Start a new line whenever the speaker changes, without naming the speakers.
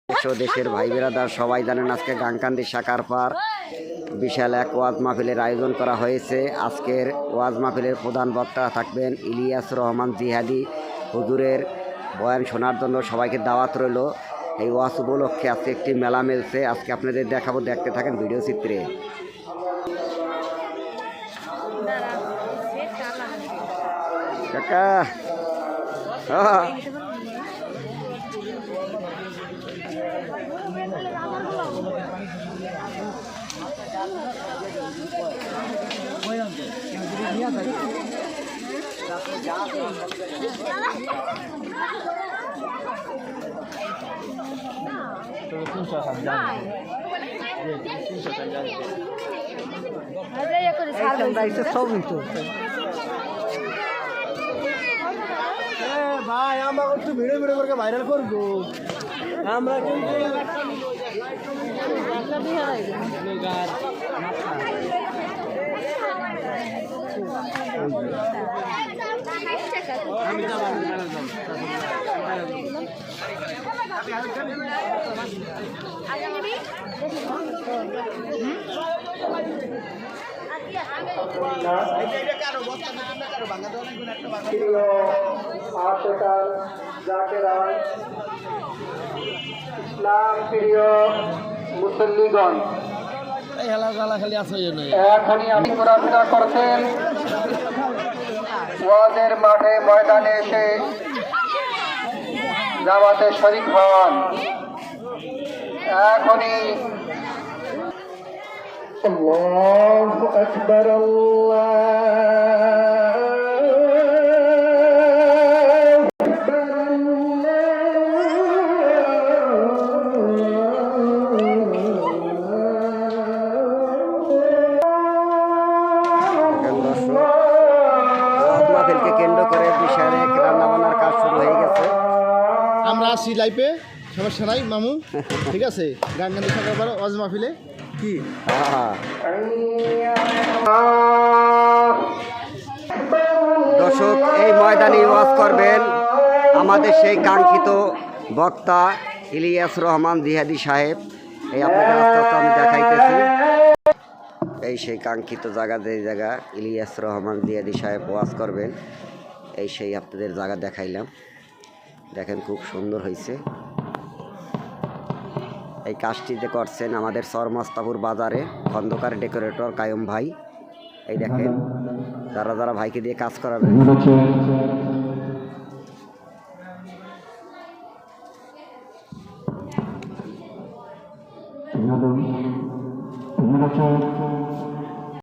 দেশ ও দেশের ভাই বেরাদার সবাই জানেন আজকে গাংকান্দি শাখার পার বিশাল এক ওয়াজ মাহফিলের আয়োজন করা হয়েছে। আজকের ওয়াজ মাহফিলের প্রধান বক্তা থাকবেন ইলিয়াস রহমান জিহাদি হুজুরের বয়ান শোনার জন্য সবাইকে দাওয়াত রইল। এই ওয়াজ উপলক্ষে আজকে একটি মেলা মেলছে, আজকে আপনাদের দেখাবো, দেখতে থাকেন ভিডিও চিত্রে। কাকা
ভাই আমরা একটু ভিডিও ভিডিও করে ভাইরাল করবো। আমরা কিন্তু ইসলাম প্রিয় মুসল্লিগণ, এখনই আপনি ঘোরাফেরা করছেন ওয়াজের মাঠে ময়দানে এসে জামাতে শরীক হন। এখনই আল্লাহু আকবার,
কেন্দ্র করে বিশাল এক রান্না বান্নার কাজ শুরু হয়ে গেছে।
আমরা আসি লাইফে, সমস্যা নাই মামু, ঠিক আছে। গাংকান্দি শাখার ওয়াজ মাহফিলে কি
দর্শক, এই ময়দানে ওয়াজ করবেন আমাদের সেই কাঙ্ক্ষিত বক্তা ইলিয়াস রহমান জিহাদি সাহেব। এই আপনাদের আস্তে আস্তে আমি দেখাইতেছি, এই সেই কাঙ্ক্ষিত জায়গা, যে জায়গা ইলিয়াস রহমান জিহাদি সাহেব ওয়াজ করবেন, এই সেই আপনাদের জায়গা দেখাইলাম। দেখেন খুব সুন্দর হয়েছে। এই কাজটিতে করছেন আমাদের সরমস্তাপুর বাজারে খন্দকার ডেকোরেটর কায়ুম ভাই। এই দেখেন যারা যারা ভাইকে দিয়ে কাজ করাবেন।